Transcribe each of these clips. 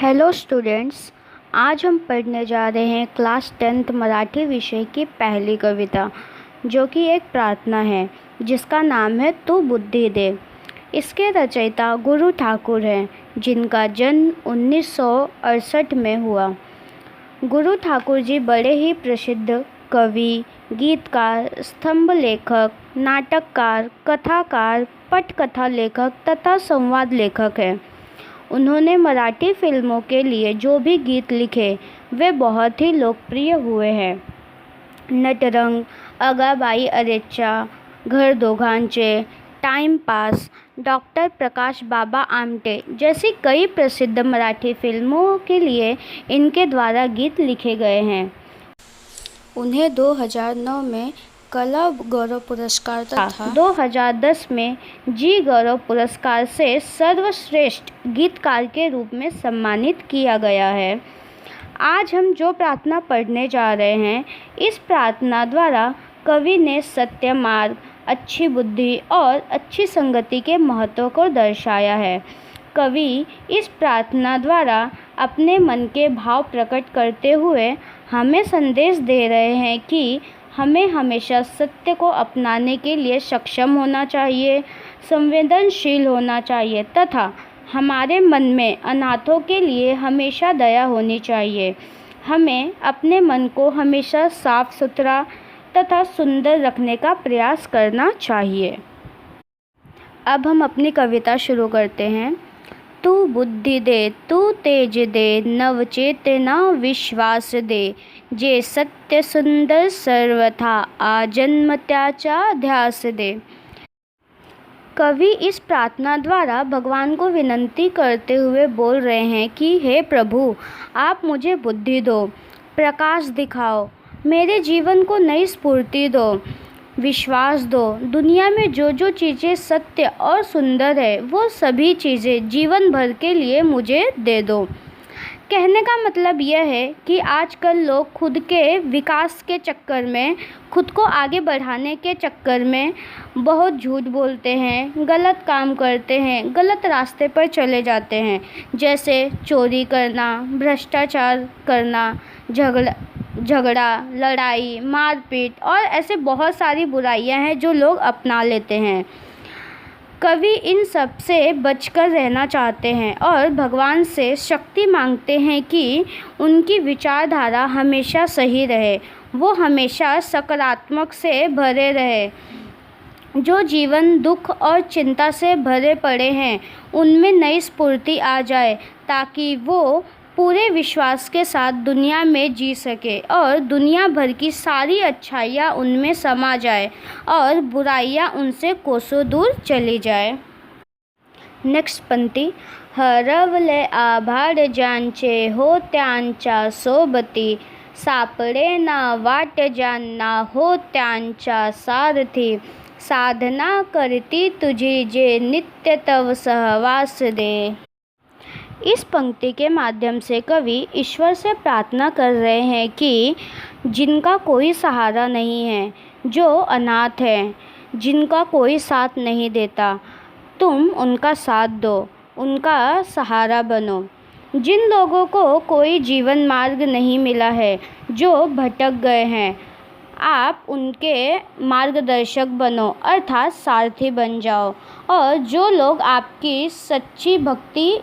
Hello students. आज हम पढ़ने जा रहे हैं क्लास 10th मराठी विषय की पहली कविता, जो कि एक प्रार्थना है जिसका नाम है तू बुद्धि दे। इसके रचयिता गुरु ठाकुर हैं, जिनका जन्म 1968 में हुआ। गुरु ठाकुर जी बड़े ही प्रसिद्ध कवि, गीतकार, स्तंभ लेखक, नाटककार, कथाकार, पटकथा लेखक तथा संवाद लेखक हैं। उन्होंने मराठी फिल्मों के लिए जो भी गीत लिखे वे बहुत ही लोकप्रिय हुए हैं। नटरंग, अगाबाई अरेच्चा, घर दोघांचे, टाइम पास, डॉक्टर प्रकाश बाबा आमटे जैसी कई प्रसिद्ध मराठी फिल्मों के लिए इनके द्वारा गीत लिखे गए हैं। उन्हें 2009 में कला गौरव पुरस्कार तथा 2010 में जी गौरव पुरस्कार से सर्वश्रेष्ठ गीतकार के रूप में सम्मानित किया गया है। आज हम जो प्रार्थना पढ़ने जा रहे हैं, इस प्रार्थना द्वारा कवि ने सत्य मार्ग, अच्छी बुद्धि और अच्छी संगति के महत्व को दर्शाया है। कवि इस प्रार्थना द्वारा अपने मन के भाव प्रकट करते हुए हमें संदेश दे रहे हैं कि हमें हमेशा सत्य को अपनाने के लिए सक्षम होना चाहिए, संवेदनशील होना चाहिए तथा हमारे मन में अनाथों के लिए हमेशा दया होनी चाहिए। हमें अपने मन को हमेशा साफ सुथरा तथा सुंदर रखने का प्रयास करना चाहिए। अब हम अपनी कविता शुरू करते हैं। तू बुद्धि दे, तू तेज दे, नव चेतना विश्वास दे, जे सत्य सुंदर सर्वथा आजन्म त्याचा ध्यास दे। कवि इस प्रार्थना द्वारा भगवान को विनती करते हुए बोल रहे हैं कि हे प्रभु, आप मुझे बुद्धि दो, प्रकाश दिखाओ, मेरे जीवन को नई स्फूर्ति दो, विश्वास दो। दुनिया में जो जो चीज़ें सत्य और सुंदर है वो सभी चीज़ें जीवन भर के लिए मुझे दे दो। कहने का मतलब यह है कि आजकल लोग खुद के विकास के चक्कर में, खुद को आगे बढ़ाने के चक्कर में बहुत झूठ बोलते हैं, गलत काम करते हैं, गलत रास्ते पर चले जाते हैं। जैसे चोरी करना, भ्रष्टाचार करना, झगड़ा, लड़ाई, मारपीट और ऐसे बहुत सारी बुराइयां हैं जो लोग अपना लेते हैं। कवि इन सब से बचकर रहना चाहते हैं और भगवान से शक्ति मांगते हैं कि उनकी विचारधारा हमेशा सही रहे, वो हमेशा सकारात्मक से भरे रहे। जो जीवन दुख और चिंता से भरे पड़े हैं उनमें नई स्फूर्ति आ जाए, ताकि वो पूरे विश्वास के साथ दुनिया में जी सके और दुनिया भर की सारी अच्छाइयाँ उनमें समा जाए और बुराइयाँ उनसे कोसों दूर चली जाए। नेक्स्ट पंक्ति। हरवले आभाळ ज्यांचे हो त्यांच्या सोबती, सापडे ना वाट ज्यांना हो त्यांच्या सारथी, साधना करती तुझी जे नित्य तव सहवास दे। इस पंक्ति के माध्यम से कवि ईश्वर से प्रार्थना कर रहे हैं कि जिनका कोई सहारा नहीं है, जो अनाथ हैं, जिनका कोई साथ नहीं देता, तुम उनका साथ दो, उनका सहारा बनो। जिन लोगों को कोई जीवन मार्ग नहीं मिला है, जो भटक गए हैं, आप उनके मार्गदर्शक बनो अर्थात सारथी बन जाओ। और जो लोग आपकी सच्ची भक्ति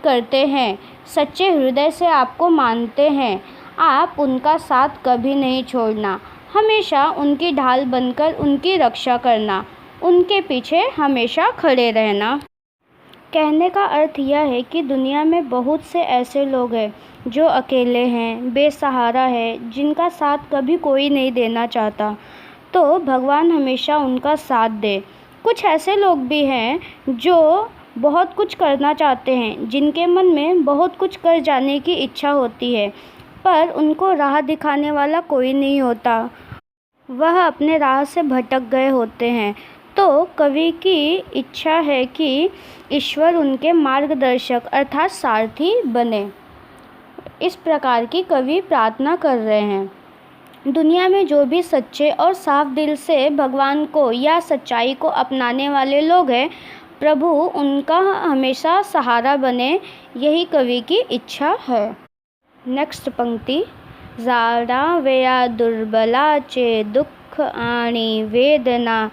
करते हैं, सच्चे हृदय से आपको मानते हैं, आप उनका साथ कभी नहीं छोड़ना, हमेशा उनकी ढाल बनकर उनकी रक्षा करना, उनके पीछे हमेशा खड़े रहना। कहने का अर्थ यह है कि दुनिया में बहुत से ऐसे लोग हैं जो अकेले हैं, बेसहारा है, जिनका साथ कभी कोई नहीं देना चाहता, तो भगवान हमेशा उनका साथ दे। कुछ ऐसे लोग भी हैं जो बहुत कुछ करना चाहते हैं, जिनके मन में बहुत कुछ कर जाने की इच्छा होती है, पर उनको राह दिखाने वाला कोई नहीं होता, वह अपने राह से भटक गए होते हैं। तो कवि की इच्छा है कि ईश्वर उनके मार्गदर्शक अर्थात सारथी बने। इस प्रकार की कवि प्रार्थना कर रहे हैं। दुनिया में जो भी सच्चे और साफ दिल से भगवान को या सच्चाई को अपनाने वाले लोग हैं, प्रभु उनका हमेशा सहारा बने, यही कवि की इच्छा है। नेक्स्ट पंक्ति, जाड़ा वेया दुर्बलाचे दुःख आणि वेदना,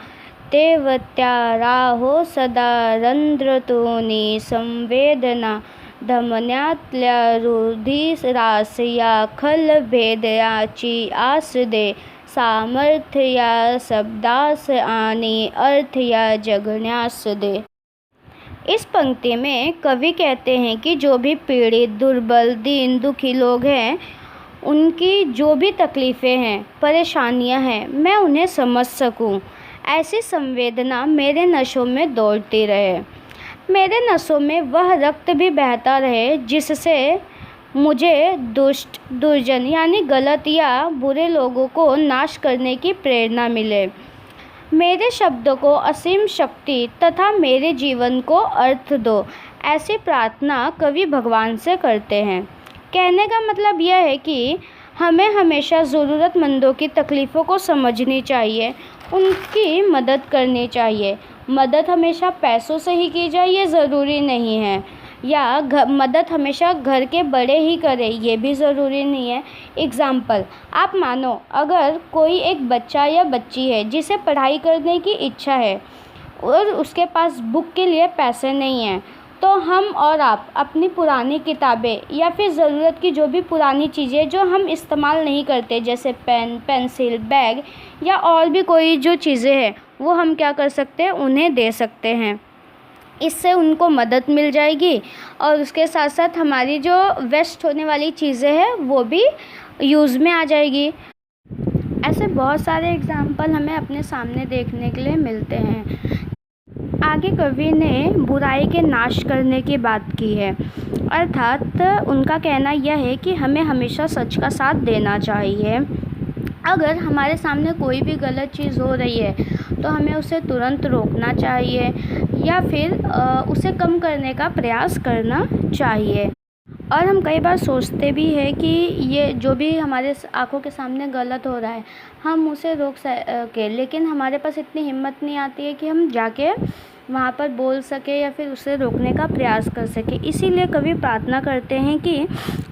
तेवत्या राहो सदा रंध्रतोनी संवेदना, धमन्यातल्या रुधिरासया खल भेदयाची आस दे, सामर्थ्य या शब्दास आणि अर्थ या जगण्यास दे। इस पंक्ति में कवि कहते हैं कि जो भी पीड़ित, दुर्बल, दीन, दुखी लोग हैं, उनकी जो भी तकलीफ़ें हैं, परेशानियां हैं, मैं उन्हें समझ सकूं। ऐसी संवेदना मेरे नसों में दौड़ती रहे, मेरे नसों में वह रक्त भी बहता रहे जिससे मुझे दुष्ट, दुर्जन यानी गलत या बुरे लोगों को नाश करने की प्रेरणा मिले। मेरे शब्दों को असीम शक्ति तथा मेरे जीवन को अर्थ दो, ऐसी प्रार्थना कवि भगवान से करते हैं। कहने का मतलब यह है कि हमें हमेशा ज़रूरतमंदों की तकलीफ़ों को समझनी चाहिए, उनकी मदद करनी चाहिए। मदद हमेशा पैसों से ही की जाए ये ज़रूरी नहीं है, या मदद हमेशा घर के बड़े ही करें ये भी ज़रूरी नहीं है। एग्ज़ाम्पल, आप मानो अगर कोई एक बच्चा या बच्ची है जिसे पढ़ाई करने की इच्छा है और उसके पास बुक के लिए पैसे नहीं हैं, तो हम और आप अपनी पुरानी किताबें या फिर ज़रूरत की जो भी पुरानी चीज़ें जो हम इस्तेमाल नहीं करते, जैसे पेन, पेंसिल, बैग या और भी कोई जो चीज़ें हैं, वो हम क्या कर सकते हैं, उन्हें दे सकते हैं। इससे उनको मदद मिल जाएगी और उसके साथ साथ हमारी जो वेस्ट होने वाली चीज़ें हैं वो भी यूज़ में आ जाएगी। ऐसे बहुत सारे एग्जाम्पल हमें अपने सामने देखने के लिए मिलते हैं। आगे कवि ने बुराई के नाश करने की बात की है, अर्थात उनका कहना यह है कि हमें हमेशा सच का साथ देना चाहिए। अगर हमारे सामने कोई भी गलत चीज़ हो रही है तो हमें उसे तुरंत रोकना चाहिए या फिर उसे कम करने का प्रयास करना चाहिए। और हम कई बार सोचते भी हैं कि ये जो भी हमारे आंखों के सामने गलत हो रहा है हम उसे रोक सकें, लेकिन हमारे पास इतनी हिम्मत नहीं आती है कि हम जाके वहाँ पर बोल सके या फिर उसे रोकने का प्रयास कर सके। इसीलिए कवि प्रार्थना करते हैं कि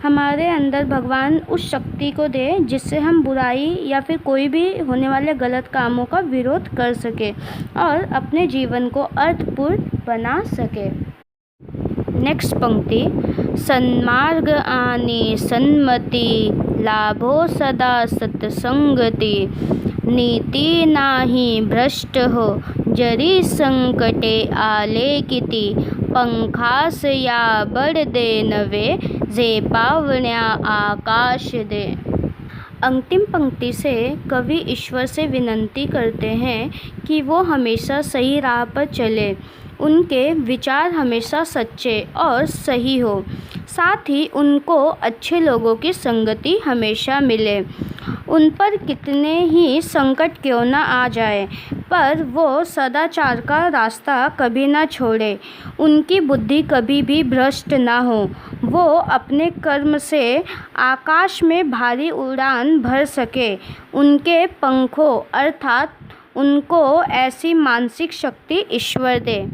हमारे अंदर भगवान उस शक्ति को दे जिससे हम बुराई या फिर कोई भी होने वाले गलत कामों का विरोध कर सके और अपने जीवन को अर्थपूर्ण बना सके। नेक्स्ट पंक्ति, सन्मार्ग आणि सन्मति, लाभो सदा सत्संगति, नीति नाही भ्रष्ट हो, जरी संकटे आले किती, पंखास या बड़ दे नवे, जे पावण्या आकाश दे। अंतिम पंक्ति से कवि ईश्वर से विनती करते हैं कि वो हमेशा सही राह पर चले, उनके विचार हमेशा सच्चे और सही हो, साथ ही उनको अच्छे लोगों की संगति हमेशा मिले। उन पर कितने ही संकट क्यों ना आ जाए, पर वो सदाचार का रास्ता कभी ना छोड़े, उनकी बुद्धि कभी भी भ्रष्ट ना हो, वो अपने कर्म से आकाश में भारी उड़ान भर सके, उनके पंखों अर्थात उनको ऐसी मानसिक शक्ति ईश्वर दे।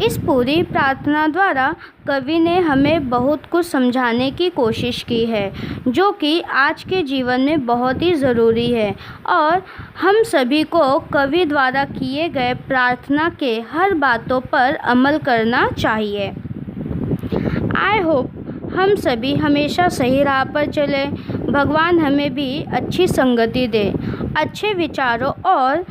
इस पूरी प्रार्थना द्वारा कवि ने हमें बहुत कुछ समझाने की कोशिश की है, जो कि आज के जीवन में बहुत ही ज़रूरी है और हम सभी को कवि द्वारा किए गए प्रार्थना के हर बातों पर अमल करना चाहिए। आई होप हम सभी हमेशा सही राह पर चलें, भगवान हमें भी अच्छी संगति दे, अच्छे विचारों और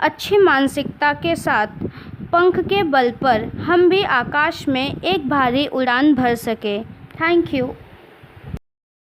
अच्छी मानसिकता के साथ पंख के बल पर हम भी आकाश में एक भारी उड़ान भर सके। Thank you.